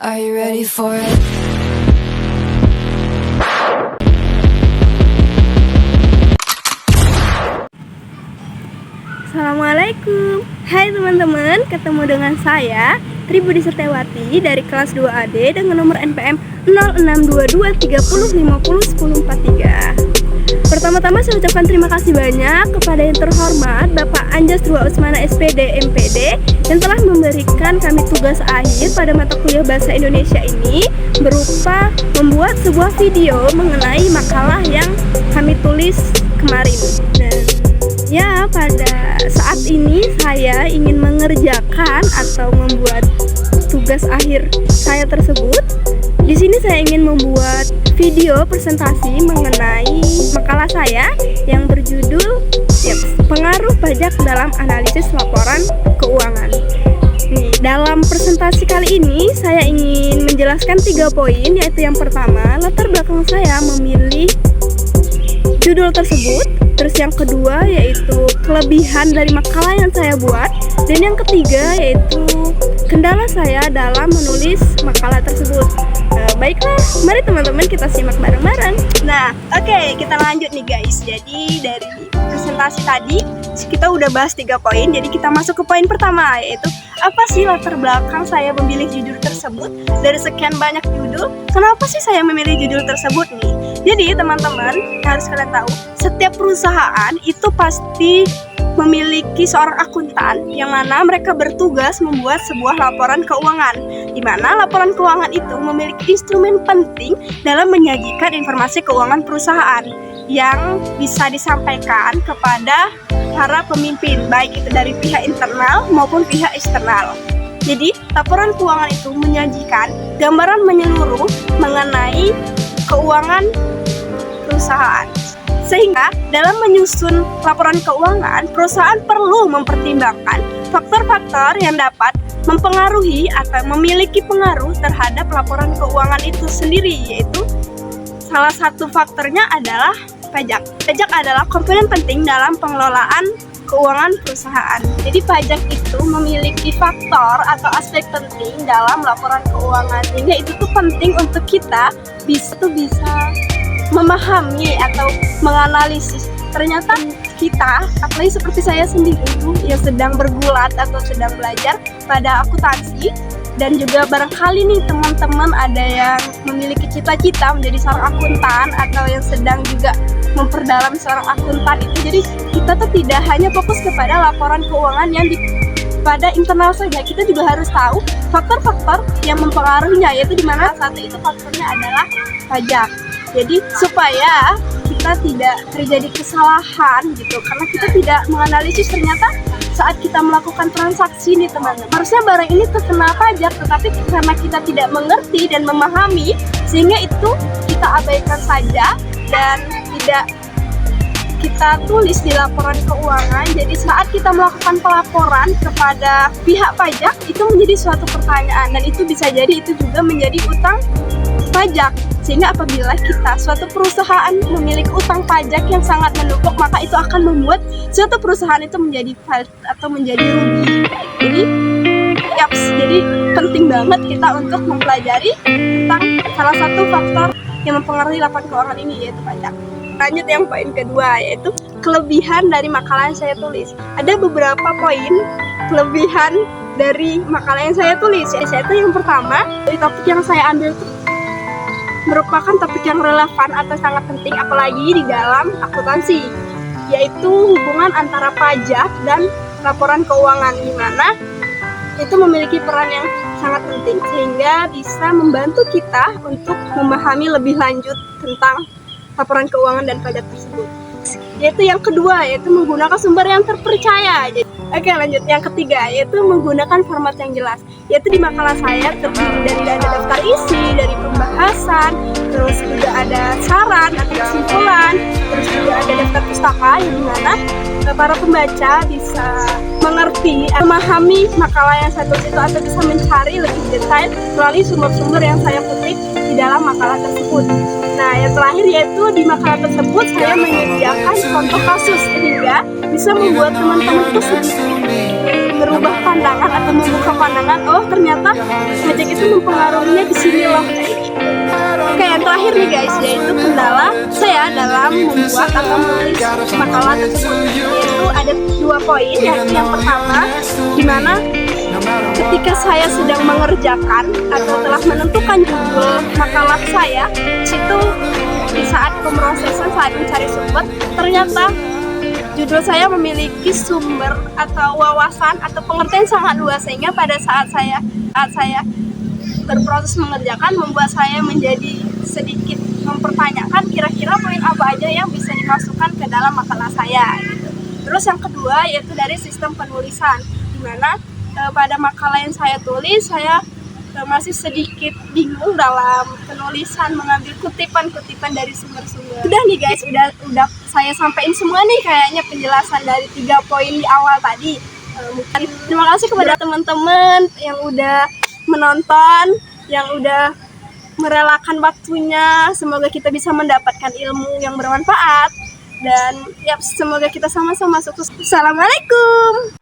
Are you ready for it? Assalamualaikum. Hai teman-teman, ketemu dengan saya Tri Budi Setiawati dari kelas 2AD dengan nomor NPM 062230501043. Pertama-tama saya ucapkan terima kasih banyak kepada yang terhormat Bapak Anjas Rua Usmana SPD MPD yang telah memberikan kami tugas akhir pada mata kuliah Bahasa Indonesia ini berupa membuat sebuah video mengenai makalah yang kami tulis kemarin. Dan ya, pada saat ini saya ingin mengerjakan atau membuat tugas akhir saya tersebut. Di sini saya ingin membuat video presentasi mengenai makalah saya yang berjudul Pengaruh Pajak dalam Analisis Laporan Keuangan. Dalam presentasi kali ini saya ingin menjelaskan 3 poin, yaitu yang pertama, latar belakang saya memilih judul tersebut. Terus yang kedua yaitu kelebihan dari makalah yang saya buat. Dan yang ketiga yaitu kendala saya dalam menulis makalah tersebut. Baiklah, mari teman-teman kita simak bareng-bareng. Nah, oke, kita lanjut nih guys. Jadi dari presentasi tadi kita udah bahas 3 poin. Jadi kita masuk ke poin pertama, yaitu apa sih latar belakang saya memilih judul tersebut. Dari sekian banyak judul, kenapa sih saya memilih judul tersebut nih? Jadi teman-teman harus kalian tahu, setiap perusahaan itu pasti memiliki seorang akuntan yang mana mereka bertugas membuat sebuah laporan keuangan, di mana laporan keuangan itu memiliki instrumen penting dalam menyajikan informasi keuangan perusahaan yang bisa disampaikan kepada para pemimpin, baik itu dari pihak internal maupun pihak eksternal. Jadi laporan keuangan itu menyajikan gambaran menyeluruh mengenai keuangan perusahaan. Sehingga dalam menyusun laporan keuangan, perusahaan perlu mempertimbangkan faktor-faktor yang dapat mempengaruhi atau memiliki pengaruh terhadap laporan keuangan itu sendiri, yaitu salah satu faktornya adalah pajak. Pajak adalah komponen penting dalam pengelolaan keuangan perusahaan. Jadi pajak itu memiliki faktor atau aspek penting dalam laporan keuangan, sehingga itu tuh penting untuk kita bisa memahami atau menganalisis. Ternyata kita, apalagi seperti saya sendiri yang sedang bergulat atau sedang belajar pada akuntansi, dan juga barangkali nih teman-teman ada yang memiliki cita-cita menjadi seorang akuntan atau yang sedang juga memperdalam seorang akuntan itu. Jadi kita tuh tidak hanya fokus kepada laporan keuangan yang pada internal saja, kita juga harus tahu faktor-faktor yang mempengaruhinya, yaitu dimana satu itu faktornya adalah pajak. Jadi supaya kita tidak terjadi kesalahan gitu, karena kita tidak menganalisis ternyata saat kita melakukan transaksi nih teman-teman, harusnya barang ini terkena pajak, tetapi karena kita tidak mengerti dan memahami, sehingga itu kita abaikan saja dan tidak kita tulis di laporan keuangan. Jadi saat kita melakukan pelaporan kepada pihak pajak, itu menjadi suatu pertanyaan, dan itu bisa jadi itu juga menjadi utang pajak. Sehingga apabila kita, suatu perusahaan memiliki utang pajak yang sangat menumpuk, maka itu akan membuat suatu perusahaan itu menjadi failed atau menjadi rugi. Jadi penting banget kita untuk mempelajari tentang salah satu faktor yang mempengaruhi laporan keuangan ini, yaitu pajak. Lanjut yang poin kedua, yaitu kelebihan dari makalah yang saya tulis. Ada beberapa poin kelebihan dari makalah yang saya tulis. Yaitu yang pertama, dari topik yang saya ambil itu merupakan topik yang relevan atau sangat penting, apalagi di dalam akuntansi, yaitu hubungan antara pajak dan laporan keuangan, di mana itu memiliki peran yang sangat penting sehingga bisa membantu kita untuk memahami lebih lanjut tentang laporan keuangan dan pajak tersebut. Yaitu yang kedua, yaitu menggunakan sumber yang terpercaya. Oke, lanjut yang ketiga, yaitu menggunakan format yang jelas. Yaitu di makalah saya terdiri dari ada daftar isi, dari pembahasan, terus juga ada saran atau kesimpulan, terus juga ada daftar pustaka yang dimana para pembaca bisa mengerti, memahami makalah yang saya tulis itu, atau bisa mencari lebih detail melalui sumber-sumber yang saya kutip di dalam makalah tersebut. Nah, yang terakhir yaitu di makalah tersebut saya menyediakan contoh kasus sehingga bisa membuat teman-teman itu sedikit merubah pandangan atau membuka pandangan, oh ternyata ngejek itu mempengaruhinya di sini loh, kayak gitu. Oke, yang terakhir nih guys, yaitu kendala saya dalam membuat atau menulis makalah tersebut, yaitu ada 2 poin. Yang pertama, dimana ketika saya sedang mengerjakan atau telah menentukan judul makalah saya, situ di saat pemrosesan, saat mencari sumber, ternyata judul saya memiliki sumber atau wawasan atau pengertian sangat luas, sehingga pada saat saya berproses mengerjakan membuat saya menjadi sedikit mempertanyakan kira-kira poin apa aja yang bisa dimasukkan ke dalam makalah saya gitu. Terus yang kedua yaitu dari sistem penulisan, dimana pada makalah yang saya tulis saya masih sedikit bingung dalam penulisan, mengambil kutipan-kutipan dari sumber-sumber. Udah nih guys, udah saya sampaikan semua nih kayaknya penjelasan dari 3 poin di awal tadi. Terima kasih kepada teman-teman yang udah menonton, yang udah merelakan waktunya. Semoga kita bisa mendapatkan ilmu yang bermanfaat dan ya semoga kita sama-sama sukses. Assalamualaikum.